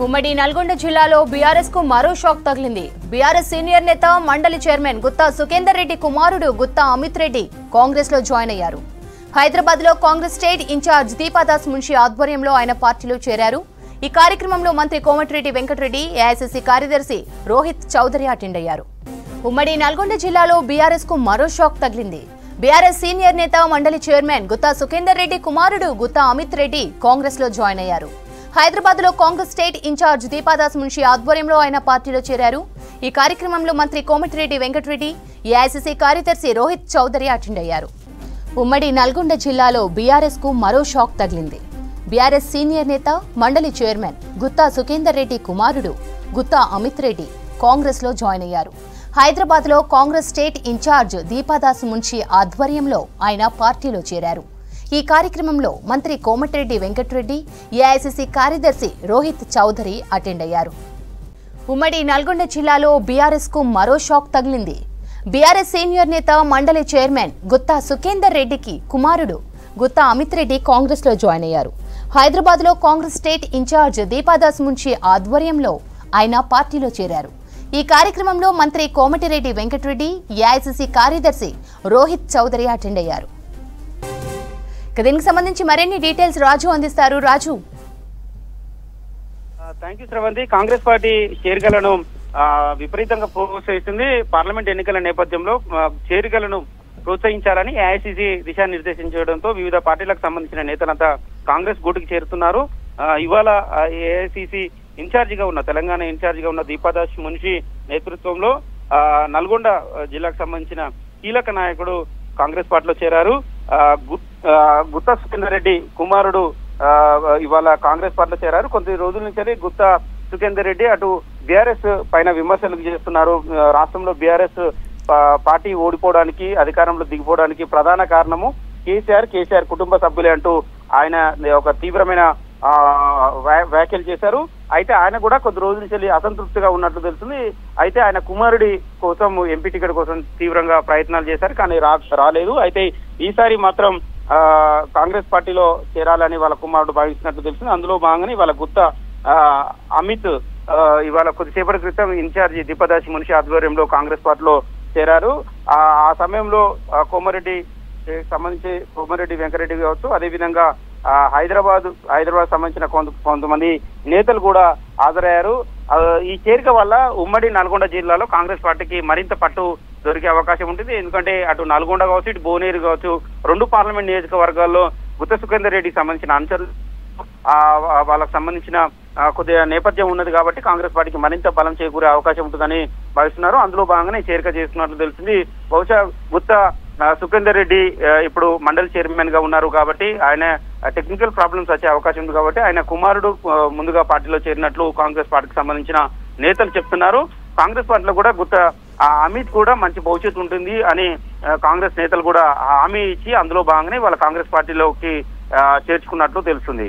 ఉమ్మడి నల్గొండ జిల్లాలో బీఆర్ఎస్ కు మరో షాక్ తగిలింది. బీఆర్ఎస్ సీనియర్ నేత మండలి చైర్మన్ గుత్తా సుఖేందర్ రెడ్డి కుమారుడు గుత్తా అమిత్ రెడ్డి కాంగ్రెస్ లో జాయిన్ అయ్యారు. హైదరాబాద్ లో కాంగ్రెస్ స్టేట్ ఇన్ఛార్జ్ దీపాదాస్ మున్షి ఆధ్వర్యంలో ఆయన పార్టీలో చేరారు. ఈ కార్యక్రమంలో మంత్రి కోమటిరెడ్డి వెంకటరెడ్డి, ఏఐసీసీ కార్యదర్శి రోహిత్ చౌదరి అటెండ్ అయ్యారు. ఉమ్మడి నల్గొండ జిల్లాలో బీఆర్ఎస్ కు మరో షాక్ తగిలింది. బీఆర్ఎస్ సీనియర్ నేత మండలి చైర్మన్ గుత్తా సుఖేందర్ రెడ్డి కుమారుడు గుత్తా అమిత్ రెడ్డి కాంగ్రెస్ లో జాయిన్ అయ్యారు. హైదరాబాద్ లో కాంగ్రెస్ స్టేట్ ఇన్ఛార్జ్ దీపాదాస్ మున్షి ఆధ్వర్యంలో ఆయన పార్టీలో చేరారు. ఈ కార్యక్రమంలో మంత్రి కోమటిరెడ్డి వెంకటరెడ్డి, ఏఐసీసీ కార్యదర్శి రోహిత్ చౌదరి అటెండ్ అయ్యారు. ఉమ్మడి నల్గొండ జిల్లాలో బీఆర్ఎస్ కు మరో షాక్ తగిలింది. బీఆర్ఎస్ సీనియర్ నేత మండలి చైర్మన్ గుత్తా సుఖేందర్ రెడ్డి కుమారుడు గుత్తా అమిత్ రెడ్డి కాంగ్రెస్ లో జాయిన్ అయ్యారు. హైదరాబాద్ లో కాంగ్రెస్ స్టేట్ ఇన్ఛార్జ్ దీపాదాస్ మున్షి ఆధ్వర్యంలో ఆయన పార్టీలో చేరారు. ఈ కార్యక్రమంలో మంత్రి కోమటిరెడ్డి వెంకటరెడ్డి, ఏఐసీసీ కార్యదర్శి రోహిత్ చౌదరి అటెండ్ అయ్యారు. ఉమ్మడి నల్గొండ జిల్లాలో బీఆర్ఎస్ కు మరో షాక్ తగిలింది. బీఆర్ఎస్ సీనియర్ నేత మండలి చైర్మన్ గుత్తా సుఖేందర్ రెడ్డికి కుమారుడు గుత్తా అమిత్ రెడ్డి కాంగ్రెస్ లో జాయిన్ అయ్యారు. హైదరాబాద్ లో కాంగ్రెస్ స్టేట్ ఇన్ఛార్జ్ దీపాదాస్ మున్షి ఆధ్వర్యంలో ఆయన పార్టీలో చేరారు. ఈ కార్యక్రమంలో మంత్రి కోమటిరెడ్డి వెంకటరెడ్డి, ఏఐసీసీ కార్యదర్శి రోహిత్ చౌదరి అటెండ్ అయ్యారు. దీనికి సంబంధించి మరిన్ని డీటెయిల్స్ రాజు అందిస్తారు. Raju. Thank you Sravanthi. Congress party చేరికలను విపరీతంగా ప్రోత్సహిస్తుంది. పార్లమెంట్ ఎన్నికల నేపథ్యంలో చేరికలను ప్రోత్సహించాలని ఏఐసీసీ దిశానిర్దేశించడంతో వివిధ పార్టీలకు సంబంధించిన నేతలంతా కాంగ్రెస్ గూటికి చేరుతున్నారు. ఇవాళ ఏఐసీసీ ఇన్ఛార్జిగా ఉన్న తెలంగాణ ఇన్ఛార్జిగా ఉన్న దీపాదాస్ మున్షి నేతృత్వంలో నల్గొండ జిల్లాకు సంబంధించిన కీలక నాయకుడు కాంగ్రెస్ పార్టీలో చేరారు. గుత్తా సుఖేందర్ రెడ్డి కుమారుడు ఇవాళ కాంగ్రెస్ పార్టీలో చేరారు. కొద్ది రోజుల నుంచి గుత్తా సుఖేందర్ రెడ్డి అటు బీఆర్ఎస్ పైన విమర్శలు చేస్తున్నారు. రాష్ట్రంలో బీఆర్ఎస్ పార్టీ ఓడిపోవడానికి, అధికారంలో దిగిపోవడానికి ప్రధాన కారణము కేసీఆర్ కుటుంబ సభ్యులే అంటూ ఆయన ఒక తీవ్రమైన వ్యాఖ్యలు చేశారు. అయితే ఆయన కూడా కొద్ది రోజుల నుంచి అసంతృప్తిగా ఉన్నట్లు తెలుస్తుంది. అయితే ఆయన కుమారుడి కోసం ఎంపీ టికెట్ కోసం తీవ్రంగా ప్రయత్నాలు చేశారు, కానీ రాలేదు. అయితే ఈసారి మాత్రం కాంగ్రెస్ పార్టీలో చేరాలని వాళ్ళ కుమారుడు భావిస్తున్నట్లు తెలుస్తుంది. అందులో భాగంగానే వాళ్ళ గుత్తా అమిత్ ఇవాళ కొద్దిసేపటి క్రితం ఇన్ఛార్జి దీపాదాస్ మున్షి ఆధ్వర్యంలో కాంగ్రెస్ పార్టీలో చేరారు. ఆ సమయంలో కోమరెడ్డి వెంకరెడ్డి కావచ్చు, అదేవిధంగా హైదరాబాద్ సంబంధించిన కొంతమంది నేతలు కూడా హాజరయ్యారు. ఈ చేరిక వల్ల ఉమ్మడి నల్గొండ జిల్లాలో కాంగ్రెస్ పార్టీకి మరింత పట్టు దొరికే అవకాశం ఉంటుంది. ఎందుకంటే అటు నల్గొండ కావచ్చు, ఇటు భువనగిరి కావచ్చు, 2 పార్లమెంట్ నియోజకవర్గాల్లో గుత్తా సుఖేందర్ రెడ్డికి సంబంధించిన అంశాలు వాళ్ళకు సంబంధించిన కొద్దిగా నేపథ్యం ఉన్నది కాబట్టి కాంగ్రెస్ పార్టీకి మరింత బలం చేకూరే అవకాశం ఉంటుందని భావిస్తున్నారు. అందులో భాగంగానే చేరిక చేస్తున్నట్లు తెలుస్తుంది. బహుశా గుత్తా సుఖేందర్ రెడ్డి ఇప్పుడు మండలి చైర్మన్ గా ఉన్నారు కాబట్టి ఆయన టెక్నికల్ ప్రాబ్లమ్స్ వచ్చే అవకాశం ఉంది కాబట్టి ఆయన కుమారుడు ముందుగా పార్టీలో చేరినట్లు కాంగ్రెస్ పార్టీకి సంబంధించిన నేతలు చెప్తున్నారు. కాంగ్రెస్ పార్టీలో కూడా గుత్తా అమిత్ కూడా మంచి భవిష్యత్తు ఉంటుంది అని కాంగ్రెస్ నేతలు కూడా హామీ ఇచ్చి అందులో భాగంగానే వాళ్ళ కాంగ్రెస్ పార్టీలోకి చేర్చుకున్నట్లు తెలుస్తుంది.